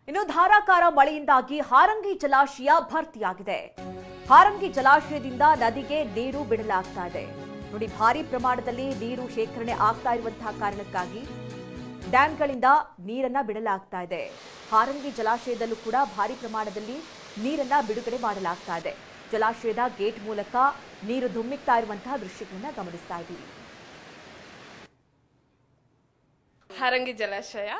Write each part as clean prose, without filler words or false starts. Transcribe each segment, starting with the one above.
ಇನ್ನು ಧಾರಾಕಾರ ಮಳೆಯಿಂದಾಗಿ ಹಾರಂಗಿ ಜಲಾಶಯ ಭರ್ತಿಯಾಗಿದೆ. ಹಾರಂಗಿ ಜಲಾಶಯದಿಂದ ನದಿಗೆ ನೀರು ಬಿಡಲಾಗ್ತಾ ಇದೆ. ನೋಡಿ, ಭಾರಿ ಪ್ರಮಾಣದಲ್ಲಿ ನೀರು ಶೇಖರಣೆ ಆಗ್ತಾ ಇರುವಂತಹ ಕಾರಣಕ್ಕಾಗಿ ಡ್ಯಾಂಗಳಿಂದ ನೀರನ್ನ ಬಿಡಲಾಗ್ತಾ ಇದೆ. ಹಾರಂಗಿ ಜಲಾಶಯದಲ್ಲೂ ಕೂಡ ಭಾರಿ ಪ್ರಮಾಣದಲ್ಲಿ ನೀರನ್ನ ಬಿಡುಗಡೆ ಮಾಡಲಾಗ್ತಾ ಇದೆ. ಜಲಾಶಯದ ಗೇಟ್ ಮೂಲಕ ನೀರು ಧುಮ್ಮಿಕ್ತಾ ಇರುವಂತಹ ದೃಶ್ಯಗಳನ್ನ ಗಮನಿಸ್ತಾ ಇದ್ದೀವಿ. ಹಾರಂಗಿ ಜಲಾಶಯ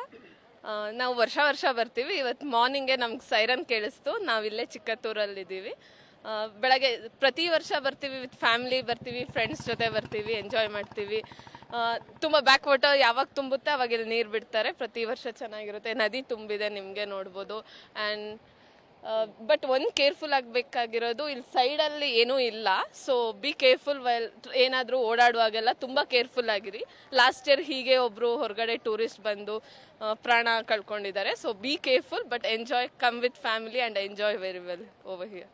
ನಾವು ವರ್ಷ ಬರ್ತೀವಿ. ಇವತ್ತು ಮಾರ್ನಿಂಗ್ಗೆ ನಮ್ಗೆ ಸೈರನ್ ಕೇಳಿಸ್ತು. ನಾವಿಲ್ಲೇ ಚಿಕ್ಕತ್ತೂರಲ್ಲಿದ್ದೀವಿ. ಬೆಳಗ್ಗೆ ಪ್ರತಿ ವರ್ಷ ಬರ್ತೀವಿ, ವಿತ್ ಫ್ಯಾಮಿಲಿ ಬರ್ತೀವಿ, ಫ್ರೆಂಡ್ಸ್ ಜೊತೆ ಬರ್ತೀವಿ, ಎಂಜಾಯ್ ಮಾಡ್ತೀವಿ. ತುಂಬ ಬ್ಯಾಕ್ ವಾಟರ್ ಯಾವಾಗ ತುಂಬುತ್ತೆ ಅವಾಗ ಇಲ್ಲಿ ನೀರು ಬಿಡ್ತಾರೆ. ಪ್ರತಿ ವರ್ಷ ಚೆನ್ನಾಗಿರುತ್ತೆ. ನದಿ ತುಂಬಿದೆ, ನಿಮಗೆ ನೋಡ್ಬೋದು. ಆ್ಯಂಡ್ ಬಟ್ ಒಂದು ಕೇರ್ಫುಲ್ ಆಗಬೇಕಾಗಿರೋದು, ಇಲ್ಲಿ ಸೈಡಲ್ಲಿ ಏನೂ ಇಲ್ಲ. ಸೊ ಬಿ ಕೇರ್ಫುಲ್ ವೈಲ್ ಏನಾದರೂ ಓಡಾಡುವಾಗೆಲ್ಲ ತುಂಬ ಕೇರ್ಫುಲ್ ಆಗಿರಿ. ಲಾಸ್ಟ್ ಇಯರ್ ಹೀಗೆ ಒಬ್ಬರು ಹೊರಗಡೆ ಟೂರಿಸ್ಟ್ ಬಂದು ಪ್ರಾಣ ಕಳ್ಕೊಂಡಿದ್ದಾರೆ. So be careful but enjoy, come with family and enjoy very well over here.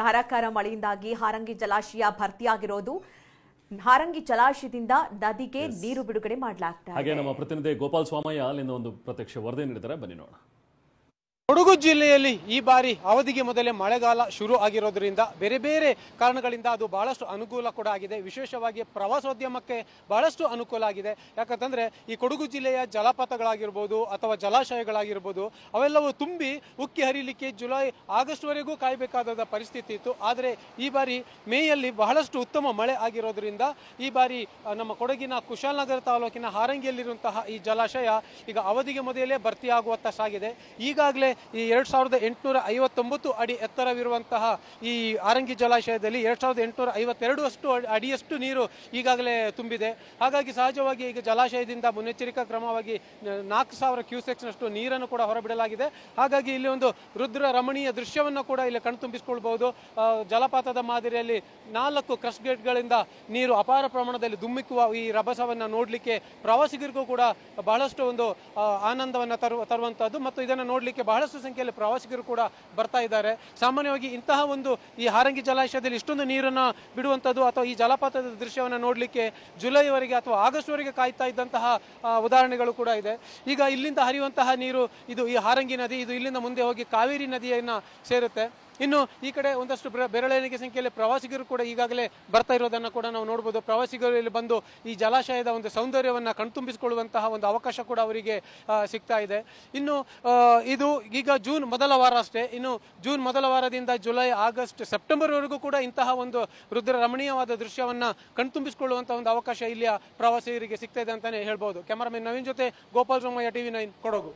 ಧಾರಾಕಾರ ಮಳೆಯಿಂದಾಗಿ ಹಾರಂಗಿ ಜಲಾಶಯ ಭರ್ತಿಯಾಗಿರೋದು. ಹಾರಂಗಿ ಜಲಾಶಯದಿಂದ ನದಿಗೆ ನೀರು ಬಿಡುಗಡೆ ಮಾಡಲಾಗ್ತಾ ಇದೆ. ಹಾಗೆ ನಮ್ಮ ಪ್ರತಿನಿಧಿ ಗೋಪಾಲ್ ಸ್ವಾಮಯ್ಯ ಅಲ್ಲಿಂದ ಒಂದು ಪ್ರತ್ಯಕ್ಷ ವರದಿ ನೀಡಿದ್ದಾರೆ, ಬನ್ನಿ ನೋಡೋಣ. ಕೊಡಗು ಜಿಲ್ಲೆಯಲ್ಲಿ ಈ ಬಾರಿ ಅವಧಿಗೆ ಮೊದಲೇ ಮಳೆಗಾಲ ಶುರು ಆಗಿರೋದ್ರಿಂದ ಬೇರೆ ಬೇರೆ ಕಾರಣಗಳಿಂದ ಅದು ಬಹಳಷ್ಟು ಅನುಕೂಲ ಕೂಡ ಆಗಿದೆ. ವಿಶೇಷವಾಗಿ ಪ್ರವಾಸೋದ್ಯಮಕ್ಕೆ ಬಹಳಷ್ಟು ಅನುಕೂಲ ಆಗಿದೆ. ಯಾಕಂತಂದರೆ ಈ ಕೊಡಗು ಜಿಲ್ಲೆಯ ಜಲಪಾತಗಳಾಗಿರ್ಬೋದು ಅಥವಾ ಜಲಾಶಯಗಳಾಗಿರ್ಬೋದು ಅವೆಲ್ಲವೂ ತುಂಬಿ ಉಕ್ಕಿ ಹರಿಲಿಕ್ಕೆ ಜುಲೈ ಆಗಸ್ಟ್ವರೆಗೂ ಕಾಯಬೇಕಾದ ಪರಿಸ್ಥಿತಿ ಇತ್ತು. ಆದರೆ ಈ ಬಾರಿ ಮೇಯಲ್ಲಿ ಬಹಳಷ್ಟು ಉತ್ತಮ ಮಳೆ ಆಗಿರೋದ್ರಿಂದ ಈ ಬಾರಿ ನಮ್ಮ ಕೊಡಗಿನ ಕುಶಾಲನಗರ ತಾಲೂಕಿನ ಹಾರಂಗಿಯಲ್ಲಿರುವಂತಹ ಈ ಜಲಾಶಯ ಈಗ ಅವಧಿಗೆ ಮೊದಲೇ ಭರ್ತಿಯಾಗುವತ್ತ ಸಾಗಿದೆ. ಈಗಾಗಲೇ ಈ 2859 ಅಡಿ ಎತ್ತರವಿರುವಂತಹ ಈ ಹಾರಂಗಿ ಜಲಾಶಯದಲ್ಲಿ 2852 ಅಡಿಯಷ್ಟು ನೀರು ಈಗಾಗಲೇ ತುಂಬಿದೆ. ಹಾಗಾಗಿ ಸಹಜವಾಗಿ ಈಗ ಜಲಾಶಯದಿಂದ ಮುನ್ನೆಚ್ಚರಿಕಾ ಕ್ರಮವಾಗಿ 4000 ಕ್ಯೂಸೆಕ್ಸ್ನಷ್ಟು ನೀರನ್ನು ಕೂಡ ಹೊರಬಿಡಲಾಗಿದೆ. ಹಾಗಾಗಿ ಇಲ್ಲಿ ಒಂದು ರುದ್ರ ರಮಣೀಯ ದೃಶ್ಯವನ್ನು ಕೂಡ ಇಲ್ಲಿ ಕಣ್ತುಂಬಿಸಿಕೊಳ್ಬಹುದು. ಜಲಪಾತದ ಮಾದರಿಯಲ್ಲಿ 4 ಕ್ರಸ್ಟ್ ಗೇಟ್ಗಳಿಂದ ನೀರು ಅಪಾರ ಪ್ರಮಾಣದಲ್ಲಿ ಧುಮ್ಮಿಕ್ಕುವ ಈ ರಭಸವನ್ನು ನೋಡಲಿಕ್ಕೆ ಪ್ರವಾಸಿಗರಿಗೂ ಕೂಡ ಬಹಳಷ್ಟು ಒಂದು ಆನಂದವನ್ನು ತರುವಂತಹದ್ದು ಮತ್ತು ಇದನ್ನು ನೋಡಲಿಕ್ಕೆ ಬಹಳಷ್ಟು ಸಂಖ್ಯೆಯಲ್ಲಿ ಪ್ರವಾಸಿಗರು ಕೂಡ ಬರ್ತಾ ಇದ್ದಾರೆ. ಸಾಮಾನ್ಯವಾಗಿ ಇಂತಹ ಒಂದು ಈ ಹಾರಂಗಿ ಜಲಾಶಯದಲ್ಲಿ ಇಷ್ಟೊಂದು ನೀರನ್ನು ಬಿಡುವಂಥದ್ದು ಅಥವಾ ಈ ಜಲಪಾತದ ದೃಶ್ಯವನ್ನು ನೋಡಲಿಕ್ಕೆ ಜುಲೈವರೆಗೆ ಅಥವಾ ಆಗಸ್ಟ್ವರೆಗೆ ಕಾಯ್ತಾ ಇದ್ದಂತಹ ಉದಾಹರಣೆಗಳು ಕೂಡ ಇದೆ. ಈಗ ಇಲ್ಲಿಂದ ಹರಿಯುವಂತಹ ನೀರು ಇದು ಈ ಹಾರಂಗಿ ನದಿ, ಇದು ಇಲ್ಲಿಂದ ಮುಂದೆ ಹೋಗಿ ಕಾವೇರಿ ನದಿಯನ್ನು ಸೇರುತ್ತೆ. ಇನ್ನು ಈ ಕಡೆ ಒಂದಷ್ಟು ಬೆರಳೆಣಿಕೆ ಸಂಖ್ಯೆಯಲ್ಲಿ ಪ್ರವಾಸಿಗರು ಕೂಡ ಈಗಾಗಲೇ ಬರ್ತಾ ಇರೋದನ್ನು ಕೂಡ ನಾವು ನೋಡ್ಬೋದು. ಪ್ರವಾಸಿಗರು ಇಲ್ಲಿ ಬಂದು ಈ ಜಲಾಶಯದ ಒಂದು ಸೌಂದರ್ಯವನ್ನು ಕಣ್ತುಂಬಿಸಿಕೊಳ್ಳುವಂತಹ ಒಂದು ಅವಕಾಶ ಕೂಡ ಅವರಿಗೆ ಸಿಗ್ತಾ ಇದೆ. ಇನ್ನು ಇದು ಈಗ ಜೂನ್ ಮೊದಲ ವಾರ ಅಷ್ಟೇ. ಇನ್ನು ಜೂನ್ ಮೊದಲ ವಾರದಿಂದ ಜುಲೈ, ಆಗಸ್ಟ್, ಸೆಪ್ಟೆಂಬರ್ವರೆಗೂ ಕೂಡ ಇಂತಹ ಒಂದು ರುದ್ರ ರಮಣೀಯವಾದ ದೃಶ್ಯವನ್ನು ಕಣ್ತುಂಬಿಸಿಕೊಳ್ಳುವಂತಹ ಒಂದು ಅವಕಾಶ ಇಲ್ಲಿಯ ಪ್ರವಾಸಿಗರಿಗೆ ಸಿಗ್ತಾ ಇದೆ ಅಂತಾನೆ ಹೇಳ್ಬೋದು. ಕ್ಯಾಮರಾಮನ್ ನವೀನ್ ಜೊತೆ ಗೋಪಾಲ್ ಸೋಮಯ್ಯ, TV9 ಕೊಡಗು.